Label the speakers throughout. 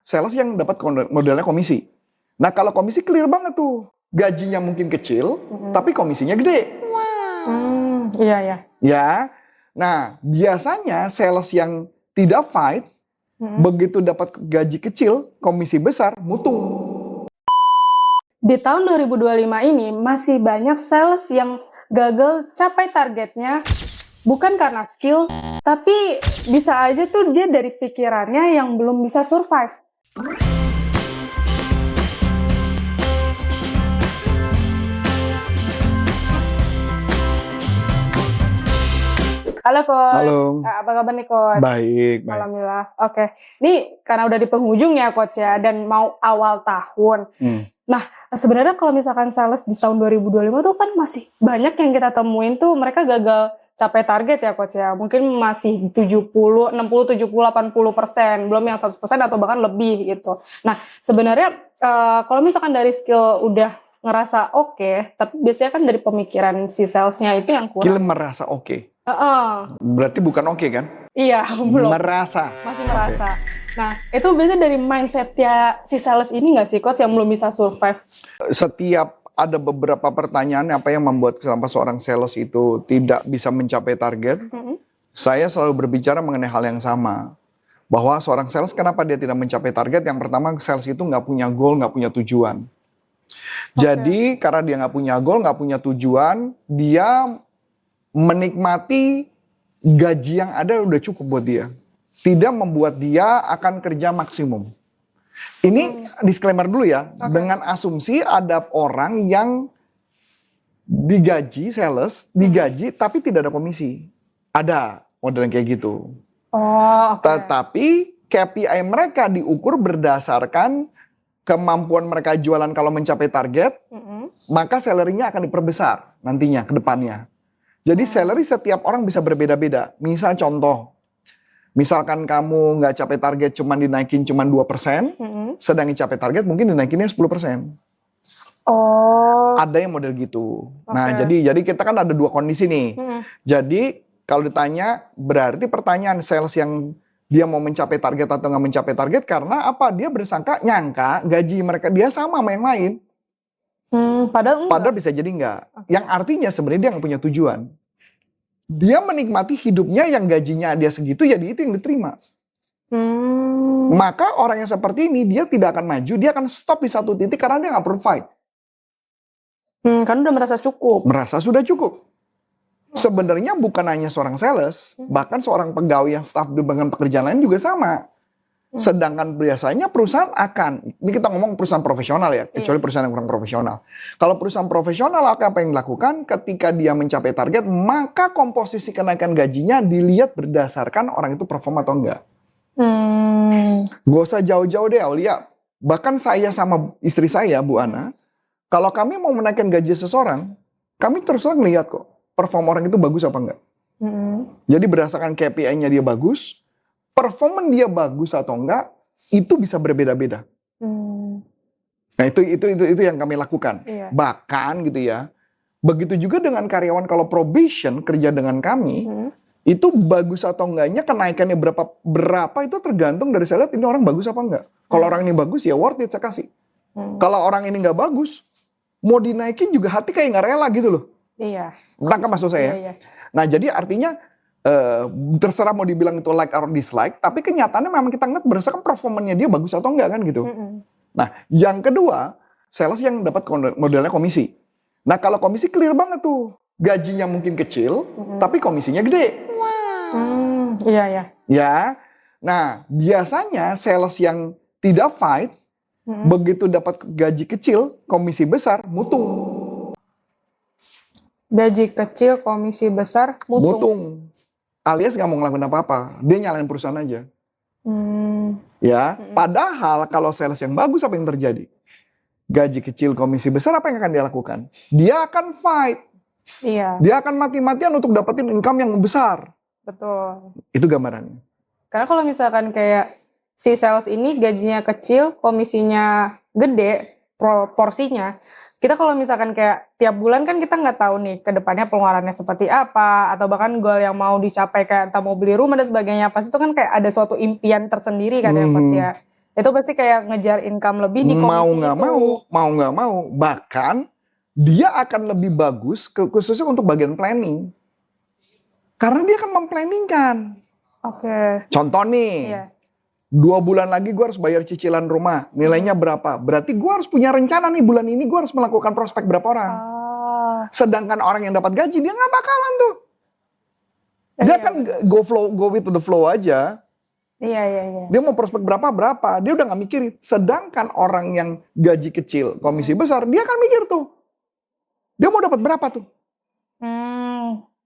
Speaker 1: sales yang dapat modelnya komisi. Nah kalau komisi clear banget tuh. Gajinya mungkin kecil, tapi komisinya gede.
Speaker 2: Iya ya.
Speaker 1: Ya, nah biasanya sales yang tidak fight, begitu dapat gaji kecil, komisi besar, mutung.
Speaker 2: Di tahun 2025 ini masih banyak sales yang gagal capai targetnya bukan karena skill, tapi bisa aja tuh dia dari pikirannya yang belum bisa survive. Halo Coach,
Speaker 1: Halo.
Speaker 2: Apa kabar nih Coach?
Speaker 1: Baik.
Speaker 2: Alhamdulillah. Oke, ini karena udah di penghujung ya Coach ya, dan mau awal tahun. Nah, sebenarnya kalau misalkan sales di tahun 2025 tuh kan masih banyak yang kita temuin tuh mereka gagal capai target ya Coach ya. Mungkin masih 70, 60, 70, 80%, belum yang 100% atau bahkan lebih gitu. Nah, sebenarnya kalau misalkan dari skill udah ngerasa oke, tapi biasanya kan dari pemikiran si salesnya itu yang kurang.
Speaker 1: Skill merasa oke. Berarti bukan oke kan?
Speaker 2: Iya, belum.
Speaker 1: Merasa.
Speaker 2: Masih merasa. Nah, itu biasanya dari mindset-nya si sales ini nggak sih, Coach, yang belum bisa survive?
Speaker 1: Setiap ada beberapa pertanyaan apa yang membuat seorang sales itu tidak bisa mencapai target, saya selalu berbicara mengenai hal yang sama. Bahwa seorang sales kenapa dia tidak mencapai target? Yang pertama, sales itu nggak punya goal, nggak punya tujuan. Jadi karena dia nggak punya goal, nggak punya tujuan, dia menikmati gaji yang ada udah cukup buat dia. Tidak membuat dia akan kerja maksimum. Ini disclaimer dulu ya. Dengan asumsi ada orang yang digaji, sales, digaji tapi tidak ada komisi. Ada model yang kayak gitu. Tetapi KPI mereka diukur berdasarkan kemampuan mereka jualan kalau mencapai target, maka salary-nya akan diperbesar nantinya ke depannya. Jadi salary setiap orang bisa berbeda-beda. Misal contoh, misalkan kamu nggak capai target cuman dinaikin cuman 2%, sedang capai target mungkin dinaikinnya 10%. Ada yang model gitu. Nah jadi kita kan ada dua kondisi nih. Jadi kalau ditanya berarti pertanyaan sales yang dia mau mencapai target atau nggak mencapai target karena apa? Dia nyangka gaji mereka dia sama yang lain. Padahal bisa jadi enggak. Yang artinya sebenarnya dia nggak punya tujuan. Dia menikmati hidupnya yang gajinya dia segitu, jadi itu yang diterima. Maka orang yang seperti ini dia tidak akan maju, dia akan stop di satu titik karena dia nggak perlu fight.
Speaker 2: Karena udah merasa cukup.
Speaker 1: Merasa sudah cukup. Sebenarnya bukan hanya seorang sales, bahkan seorang pegawai yang staf dengan pekerjaan lain juga sama. Sedangkan biasanya perusahaan ini kita ngomong perusahaan profesional ya, kecuali perusahaan yang kurang profesional. Kalau perusahaan profesional apa yang dilakukan ketika dia mencapai target, maka komposisi kenaikan gajinya dilihat berdasarkan orang itu perform atau enggak. Gak usah jauh-jauh deh Aulia. Bahkan saya sama istri saya, Bu Ana, kalau kami mau menaikkan gaji seseorang, kami terus terang melihat kok, perform orang itu bagus apa enggak. Jadi berdasarkan KPI-nya dia bagus, performan dia bagus atau enggak, itu bisa berbeda-beda. Nah itu yang kami lakukan. Bahkan gitu ya, begitu juga dengan karyawan kalau probation kerja dengan kami, itu bagus atau enggaknya kenaikannya berapa itu tergantung dari saya lihat ini orang bagus apa enggak. Kalau orang ini bagus ya worth it saya kasih. Kalau orang ini enggak bagus, mau dinaikin juga hati kayak nggak rela gitu loh. Nangkap maksud saya? Nah jadi artinya terserah mau dibilang itu like or dislike, tapi kenyataannya memang kita ngeliat berdasarkan performanya dia bagus atau enggak kan gitu. Nah yang kedua, sales yang dapat modelnya komisi. Nah kalau komisi clear banget tuh, gajinya mungkin kecil, tapi komisinya gede. Ya, nah biasanya sales yang tidak fight, begitu dapat gaji kecil, komisi besar, mutung.
Speaker 2: Gaji kecil, komisi besar, mutung.
Speaker 1: Alias gak mau ngelakuin apa-apa, dia nyalain perusahaan aja. Padahal kalau sales yang bagus apa yang terjadi? Gaji kecil, komisi besar apa yang akan dia lakukan? Dia akan fight. Dia akan mati-matian untuk dapetin income yang besar.
Speaker 2: Betul.
Speaker 1: Itu gambarannya.
Speaker 2: Karena kalau misalkan kayak si sales ini gajinya kecil, komisinya gede, porsinya. Kita kalau misalkan kayak tiap bulan kan kita nggak tahu nih ke depannya pengeluarannya seperti apa, atau bahkan goal yang mau dicapai kayak entah mau beli rumah dan sebagainya, pasti itu kan kayak ada suatu impian tersendiri kan ya Coach ya. Itu pasti kayak ngejar income lebih di komisi
Speaker 1: Mau nggak
Speaker 2: itu.
Speaker 1: mau. Bahkan dia akan lebih bagus khususnya untuk bagian planning. Karena dia akan memplanningkan.
Speaker 2: Oke.
Speaker 1: Contoh nih,
Speaker 2: Iya.
Speaker 1: 2 bulan lagi gue harus bayar cicilan rumah. Nilainya berapa? Berarti gue harus punya rencana nih, bulan ini gue harus melakukan prospek berapa orang.
Speaker 2: Ah.
Speaker 1: Sedangkan orang yang dapat gaji, dia nggak bakalan tuh. Dia
Speaker 2: Iya,
Speaker 1: kan go with the flow aja.
Speaker 2: Iya.
Speaker 1: Dia mau prospek berapa. Dia udah nggak mikirin. Sedangkan orang yang gaji kecil, komisi besar, dia kan mikir tuh. Dia mau dapat berapa tuh?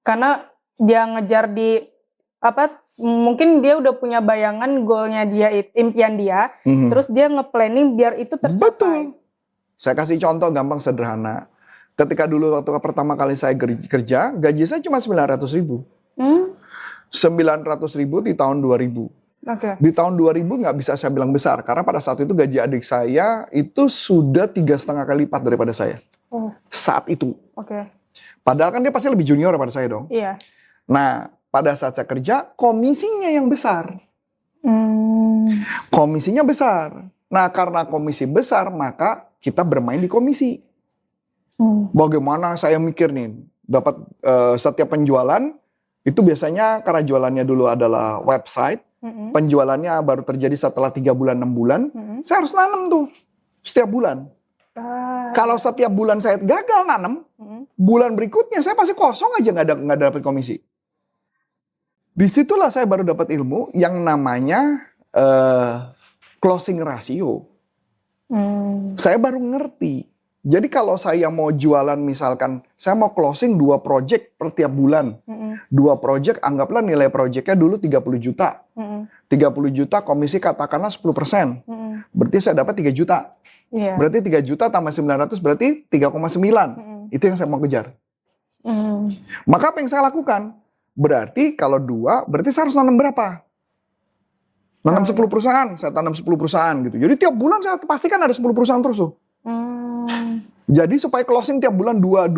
Speaker 2: Karena dia ngejar di mungkin dia udah punya bayangan goalnya dia, impian dia, terus dia nge-planning biar itu tercapai.
Speaker 1: Betul. Saya kasih contoh gampang sederhana. Ketika dulu waktu pertama kali saya kerja, gaji saya cuma 900.000. 900.000 di tahun 2000.
Speaker 2: Oke.
Speaker 1: Di tahun 2000 nggak bisa saya bilang besar, karena pada saat itu gaji adik saya itu sudah 3,5 kali lipat daripada saya.
Speaker 2: Oh.
Speaker 1: Saat itu.
Speaker 2: Oke.
Speaker 1: Padahal kan dia pasti lebih junior daripada saya dong.
Speaker 2: Iya.
Speaker 1: Nah, pada saat saya kerja, komisinya yang besar. Komisinya besar. Nah, karena komisi besar, maka kita bermain di komisi. Bagaimana saya mikir nih, dapat setiap penjualan, itu biasanya karena jualannya dulu adalah website, penjualannya baru terjadi setelah 3 bulan, 6 bulan, saya harus nanam tuh setiap bulan. Kalau setiap bulan saya gagal nanam, bulan berikutnya saya pasti kosong aja, nggak dapat komisi. Disitulah saya baru dapat ilmu yang namanya closing ratio. Saya baru ngerti. Jadi kalau saya mau jualan misalkan, saya mau closing 2 project per tiap bulan. 2 project, anggaplah nilai projectnya dulu 30 juta. 30 juta komisi katakanlah 10%. Berarti saya dapat 3 juta.
Speaker 2: Iya.
Speaker 1: Berarti 3 juta tambah 900 berarti 3,9. Itu yang saya mau kejar. Maka apa yang saya lakukan? Berarti kalau 2, berarti saya harus nanam berapa? Nanam 10 perusahaan, saya tanam 10 perusahaan gitu. Jadi tiap bulan saya pastikan ada 10 perusahaan terus tuh. Jadi supaya closing tiap bulan 2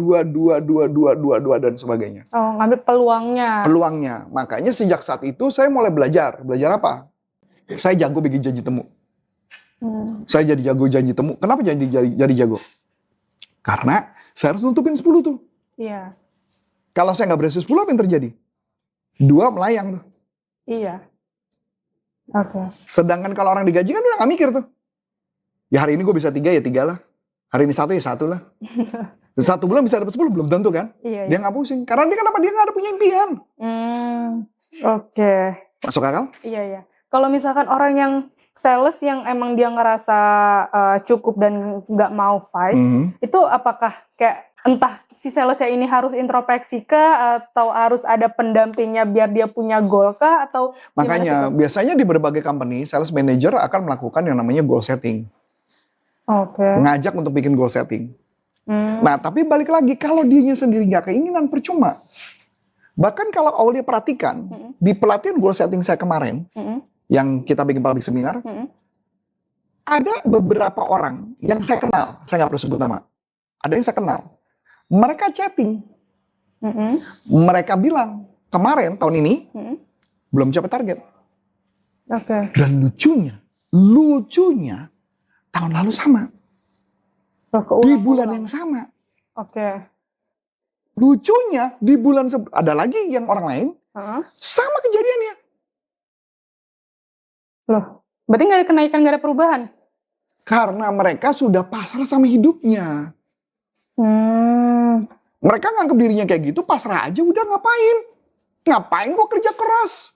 Speaker 1: dan sebagainya.
Speaker 2: Oh, ngambil peluangnya.
Speaker 1: Peluangnya. Makanya sejak saat itu saya mulai belajar. Belajar apa? Saya jago bikin janji temu. Saya jadi jago janji temu. Kenapa jadi jago? Karena saya harus nutupin 10 tuh.
Speaker 2: Iya.
Speaker 1: Kalau saya nggak berhasil 10, apa yang terjadi? 2 melayang tuh.
Speaker 2: Iya. Oke.
Speaker 1: Sedangkan kalau orang digaji kan udah nggak mikir tuh. Ya hari ini gue bisa 3 ya 3 lah. Hari ini 1 ya 1 lah. 1 bulan bisa dapat 10 belum tentu kan?
Speaker 2: Iya.
Speaker 1: Dia nggak pusing. Karena dia kenapa? Dia nggak ada punya impian.
Speaker 2: Oke.
Speaker 1: Masuk akal?
Speaker 2: Iya. Kalau misalkan orang yang sales yang emang dia ngerasa cukup dan nggak mau fight, itu apakah kayak entah si salesnya ini harus introspeksi kah atau harus ada pendampingnya biar dia punya goal kah atau
Speaker 1: makanya biasanya di berbagai company sales manager akan melakukan yang namanya goal setting.
Speaker 2: Oke.
Speaker 1: Ngajak untuk bikin goal setting. Nah tapi balik lagi kalau dianya sendiri nggak keinginan percuma. Bahkan kalau Aulia perhatikan di pelatihan goal setting saya kemarin yang kita bikin public seminar, ada beberapa orang yang saya kenal, saya nggak perlu sebut nama, ada yang saya kenal. Mereka chatting, mereka bilang kemarin tahun ini belum capai target.
Speaker 2: Oke.
Speaker 1: Dan lucunya tahun lalu sama, di bulan yang sama.
Speaker 2: Oke.
Speaker 1: Lucunya di bulan ada lagi yang orang lain sama kejadiannya.
Speaker 2: Loh, berarti nggak ada kenaikan, nggak ada perubahan?
Speaker 1: Karena mereka sudah pasrah sama hidupnya. Mereka nganggap dirinya kayak gitu, pasrah aja udah ngapain. Ngapain gue kerja keras.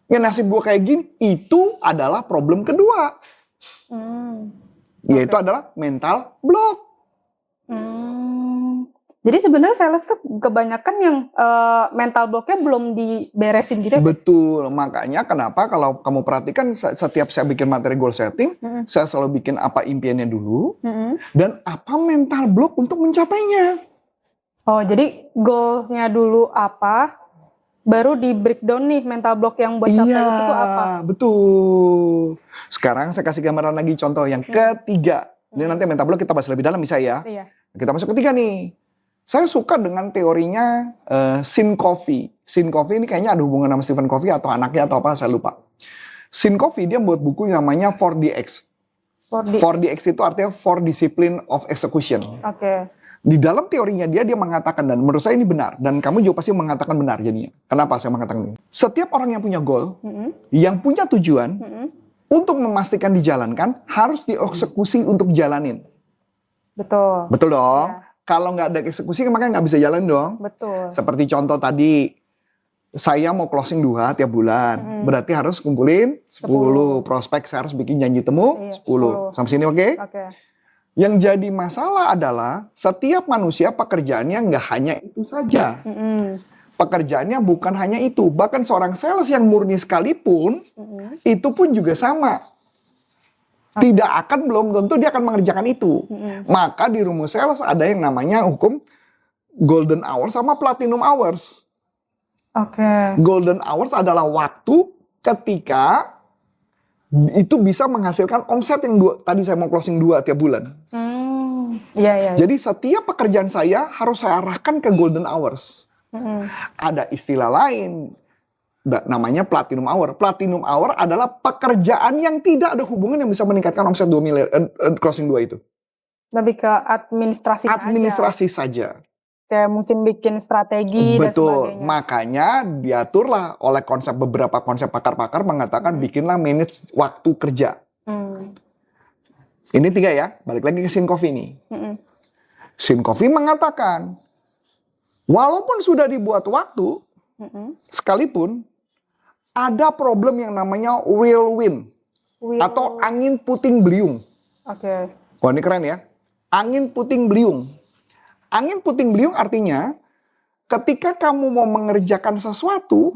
Speaker 1: Ya nasib gue kayak gini, itu adalah problem kedua. Yaitu adalah mental block.
Speaker 2: Jadi sebenarnya sales tuh kebanyakan yang mental blocknya belum diberesin gitu.
Speaker 1: Betul, makanya kenapa kalau kamu perhatikan setiap saya bikin materi goal setting, saya selalu bikin apa impiannya dulu, dan apa mental block untuk mencapainya.
Speaker 2: Oh, jadi goalsnya dulu apa, baru di breakdown nih mental block yang buat capai itu tuh apa?
Speaker 1: Iya, betul. Sekarang saya kasih gambaran lagi contoh yang ketiga. Ini nanti mental block kita bahas lebih dalam bisa ya.
Speaker 2: Iya.
Speaker 1: Kita masuk ketiga nih. Saya suka dengan teorinya Sin Covey. Sin Covey ini kayaknya ada hubungan sama Stephen Covey atau anaknya atau apa, saya lupa. Sin Covey dia buat buku yang namanya 4DX. 4DX itu artinya 4 Discipline of Execution.
Speaker 2: Oke.
Speaker 1: Di dalam teorinya dia mengatakan, dan menurut saya ini benar, dan kamu juga pasti mengatakan benar jadinya. Kenapa saya mengatakan ini? Setiap orang yang punya goal, yang punya tujuan, untuk memastikan dijalankan, harus dieksekusi untuk jalanin.
Speaker 2: Betul.
Speaker 1: Betul dong?
Speaker 2: Ya.
Speaker 1: Kalau nggak ada eksekusi, makanya nggak bisa jalan dong.
Speaker 2: Betul.
Speaker 1: Seperti contoh tadi, saya mau closing 2 tiap bulan. Berarti harus kumpulin 10 prospek. Saya harus bikin janji temu 10. Sampai sini oke?
Speaker 2: Oke.
Speaker 1: Yang jadi masalah adalah setiap manusia pekerjaannya nggak hanya itu saja. Pekerjaannya bukan hanya itu. Bahkan seorang sales yang murni sekalipun, itu pun juga sama. Tidak akan, belum tentu dia akan mengerjakan itu. Maka di rumus sales ada yang namanya hukum golden hours sama platinum hours.
Speaker 2: Oke.
Speaker 1: Golden hours adalah waktu ketika itu bisa menghasilkan omset yang tadi saya mau closing 2 tiap bulan.
Speaker 2: Iya.
Speaker 1: Jadi setiap pekerjaan saya harus saya arahkan ke golden hours. Ada istilah lain namanya platinum hour. Platinum hour adalah pekerjaan yang tidak ada hubungan yang bisa meningkatkan omset 2 miliar closing 2 itu.
Speaker 2: Lebih ke administrasi aja.
Speaker 1: Administrasi saja.
Speaker 2: Kayak mungkin bikin strategi dan
Speaker 1: Betul,
Speaker 2: sebagainya.
Speaker 1: makanya diaturlah oleh beberapa konsep pakar-pakar mengatakan bikinlah manage waktu kerja. Ini 3 ya, balik lagi ke Sin Covey nih. Sin Covey mengatakan, walaupun sudah dibuat waktu, sekalipun ada problem yang namanya whirlwind atau angin puting beliung.
Speaker 2: Oke.
Speaker 1: Wah ini keren ya, angin puting beliung. Angin puting beliung artinya ketika kamu mau mengerjakan sesuatu,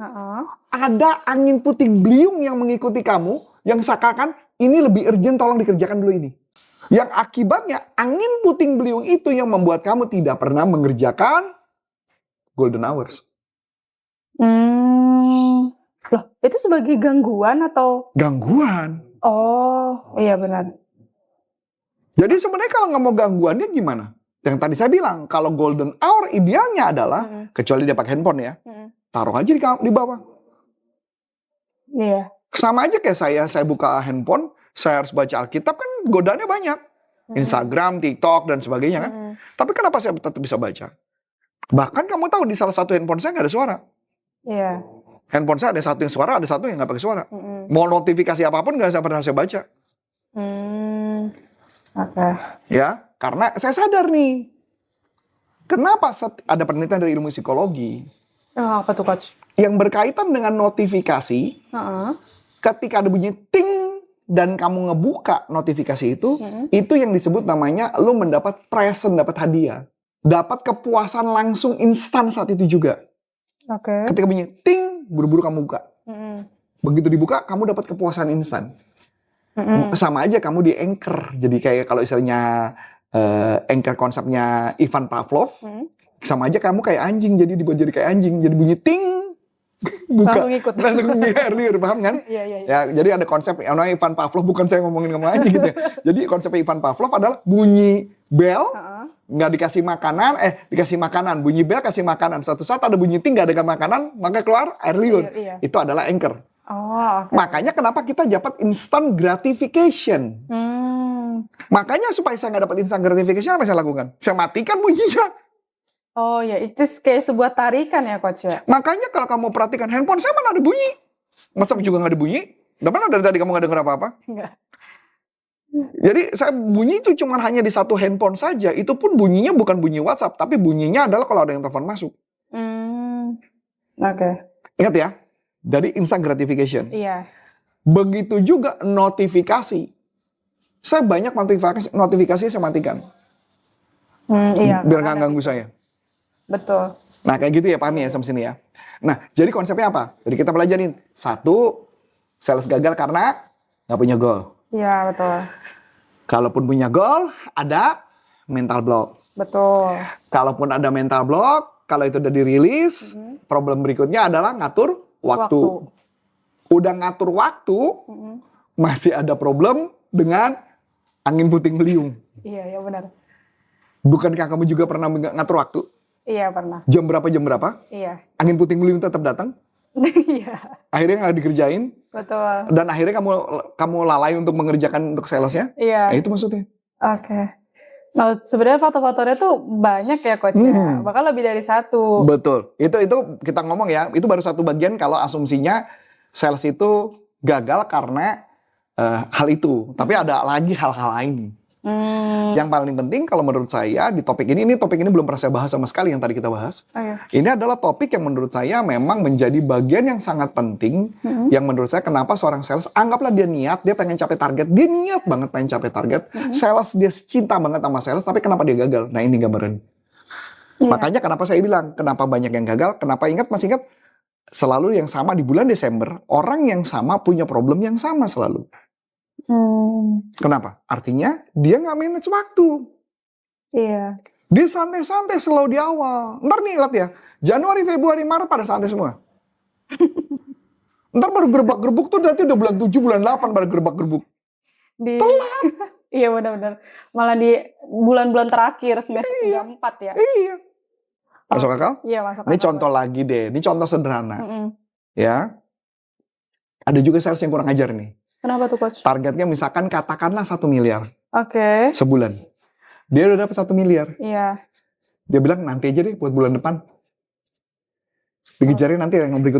Speaker 1: ada angin puting beliung yang mengikuti kamu, yang seakan ini lebih urgent, tolong dikerjakan dulu ini. Yang akibatnya angin puting beliung itu yang membuat kamu tidak pernah mengerjakan golden hours.
Speaker 2: Loh, itu sebagai gangguan atau?
Speaker 1: Gangguan.
Speaker 2: Oh, iya benar.
Speaker 1: Jadi sebenarnya kalau nggak mau gangguannya gimana? Yang tadi saya bilang, kalau golden hour idealnya adalah, kecuali dia pakai handphone ya, taruh aja di bawah.
Speaker 2: Iya.
Speaker 1: Sama aja kayak saya buka handphone, saya harus baca Alkitab, kan godaannya banyak. Instagram, TikTok, dan sebagainya kan. Tapi kenapa saya tetap bisa baca? Bahkan kamu tahu di salah satu handphone saya nggak ada suara.
Speaker 2: Iya.
Speaker 1: Handphone saya ada satu yang suara, ada satu yang nggak pakai suara. Mau notifikasi apapun nggak pernah saya baca.
Speaker 2: Oke.
Speaker 1: Ya, karena saya sadar nih. Kenapa ada penelitian dari ilmu psikologi
Speaker 2: Apa tuh coach?
Speaker 1: yang berkaitan dengan notifikasi, ketika ada bunyi ting dan kamu ngebuka notifikasi itu yang disebut namanya lu mendapat present, dapat hadiah. Dapat kepuasan langsung instan saat itu juga.
Speaker 2: Oke.
Speaker 1: Ketika bunyi ting, buru-buru kamu buka. Begitu dibuka, kamu dapat kepuasan instan. Sama aja kamu di anchor. Jadi kayak kalau istilahnya anchor konsepnya Ivan Pavlov, sama aja kamu kayak anjing, jadi dibuat jadi kayak anjing. Jadi bunyi ting, buka.
Speaker 2: Langsung ikut.
Speaker 1: Langsung earlier, paham kan?
Speaker 2: Iya.
Speaker 1: Ya, jadi ada konsep yang namanya Ivan Pavlov, bukan saya ngomongin kamu aja gitu ya. Jadi konsepnya Ivan Pavlov adalah bunyi bel, nggak dikasih makanan, dikasih makanan. Bunyi bel kasih makanan. Suatu saat ada bunyi ting, nggak ada makanan, maka keluar air liur.
Speaker 2: Iya.
Speaker 1: Itu adalah anchor.
Speaker 2: Oh, oke.
Speaker 1: Makanya kenapa kita dapat instant gratification. Makanya supaya saya nggak dapat instant gratification, apa yang saya lakukan? Saya matikan bunyinya.
Speaker 2: Oh ya, itu kayak sebuah tarikan ya coach ya?
Speaker 1: Makanya kalau kamu perhatikan handphone saya mana ada bunyi. WhatsApp juga nggak ada bunyi. Udah mana dari tadi kamu nggak dengar apa-apa?
Speaker 2: Enggak.
Speaker 1: Jadi saya bunyi itu cuma hanya di satu handphone saja. Itu pun bunyinya bukan bunyi WhatsApp, tapi bunyinya adalah kalau ada yang telepon masuk.
Speaker 2: Oke.
Speaker 1: Ingat ya, dari instant gratification.
Speaker 2: Iya.
Speaker 1: Begitu juga notifikasi. Saya banyak notifikasi saya matikan.
Speaker 2: Iya.
Speaker 1: Biar nggak ganggu saya.
Speaker 2: Betul.
Speaker 1: Nah kayak gitu ya, pahami ya sampai sini ya. Nah jadi konsepnya apa? Jadi kita pelajarin. 1, sales gagal karena nggak punya goal.
Speaker 2: Iya betul.
Speaker 1: Kalaupun punya goal, ada mental block.
Speaker 2: Betul.
Speaker 1: Kalaupun ada mental block, kalau itu udah dirilis, problem berikutnya adalah ngatur waktu. Udah ngatur waktu, masih ada problem dengan angin puting beliung.
Speaker 2: Iya benar.
Speaker 1: Bukankah kamu juga pernah ngatur waktu?
Speaker 2: Iya pernah.
Speaker 1: Jam berapa?
Speaker 2: Iya.
Speaker 1: Angin puting beliung tetap datang.
Speaker 2: Iya.
Speaker 1: Akhirnya nggak dikerjain.
Speaker 2: Betul.
Speaker 1: Dan akhirnya kamu lalai untuk mengerjakan untuk salesnya.
Speaker 2: Iya.
Speaker 1: Nah, itu maksudnya.
Speaker 2: Oke. Nah, sebenarnya faktor-faktornya tuh banyak ya coach ya. Bahkan lebih dari satu.
Speaker 1: Betul. Itu kita ngomong ya, itu baru satu bagian kalau asumsinya sales itu gagal karena hal itu. Tapi ada lagi hal-hal lain. Yang paling penting kalau menurut saya di topik ini belum pernah saya bahas sama sekali yang tadi kita bahas.
Speaker 2: Oh, iya.
Speaker 1: Ini adalah topik yang menurut saya memang menjadi bagian yang sangat penting. Yang menurut saya kenapa seorang sales, anggaplah dia niat, dia pengen capai target. Dia niat banget pengen capai target. Sales, dia cinta banget sama sales, tapi kenapa dia gagal? Nah, ini gambaran.
Speaker 2: Iya.
Speaker 1: Makanya kenapa saya bilang, kenapa banyak yang gagal, kenapa masih ingat, selalu yang sama di bulan Desember, orang yang sama punya problem yang sama selalu. Kenapa? Artinya dia nggak manage waktu.
Speaker 2: Iya.
Speaker 1: Dia santai-santai selalu di awal. Ntar nih lihat ya, Januari, Februari, Maret pada santai semua. Ntar baru gerbak-gerbuk tuh nanti udah bulan 7, bulan 8 baru gerbak-gerbuk. Telat.
Speaker 2: Iya benar-benar. Malah di bulan-bulan terakhir semester 3-4 ya.
Speaker 1: Iya. Masuk akal?
Speaker 2: Iya masuk akal.
Speaker 1: Ini contoh lagi deh, ini contoh sederhana. Ya. Ada juga sales yang kurang ajar nih.
Speaker 2: Kenapa tuh coach?
Speaker 1: Targetnya misalkan katakanlah 1 miliar.
Speaker 2: Oke.
Speaker 1: Sebulan. Dia udah dapat 1 miliar.
Speaker 2: Iya.
Speaker 1: Dia bilang nanti aja deh buat bulan depan. Dikejarin nanti yang berikut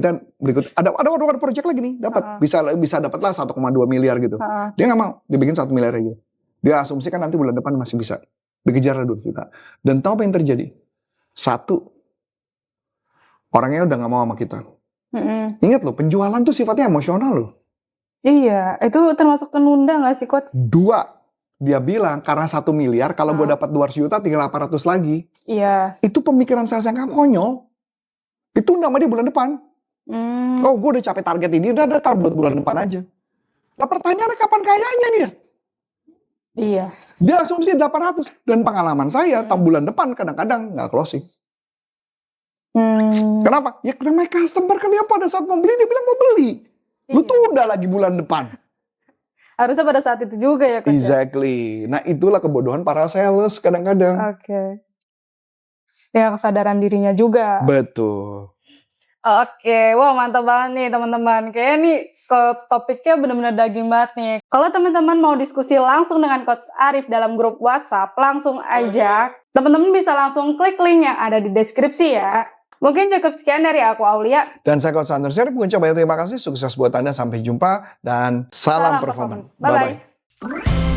Speaker 1: ada project lagi nih dapat bisa dapatlah 1,2 miliar gitu. Dia nggak mau, dibikin 1 miliar aja. Dia asumsikan nanti bulan depan masih bisa. Dikejarlah 2 juta. Dan tahu apa yang terjadi? Satu, orangnya udah nggak mau sama kita. Ingat loh, penjualan tuh sifatnya emosional loh.
Speaker 2: Iya, itu termasuk penunda nggak sih coach?
Speaker 1: 2, dia bilang karena 1 miliar kalau gue dapat 200 juta tinggal 800 lagi.
Speaker 2: Iya.
Speaker 1: Itu pemikiran sales yang konyol. Itu nama dia bulan depan. Oh, gue udah capai target ini, udah datar buat bulan depan aja. Lah pertanyaannya kapan kayanya dia?
Speaker 2: Iya.
Speaker 1: Dia asumsi 800. Dan pengalaman saya, bulan depan kadang-kadang nggak closing. Kenapa? Ya karena my customer kan dia pada saat mau beli, dia bilang mau beli. Lu tunda lagi bulan depan.
Speaker 2: Harusnya pada saat itu juga ya coach.
Speaker 1: Exactly. Nah itulah kebodohan para sales kadang-kadang.
Speaker 2: Oke. Ya kesadaran dirinya juga.
Speaker 1: Betul.
Speaker 2: Oke, wah mantap banget nih teman-teman. Kayaknya nih topiknya benar-benar daging banget nih. Kalau teman-teman mau diskusi langsung dengan Coach Arif dalam grup WhatsApp, langsung aja. Teman-teman bisa langsung klik link yang ada di deskripsi ya. Mungkin cukup sekian dari aku Aulia.
Speaker 1: Dan saya Coach Andrew Syarif, mengucapkan terima kasih, sukses buat Anda, sampai jumpa, dan salam performance.
Speaker 2: Bye-bye.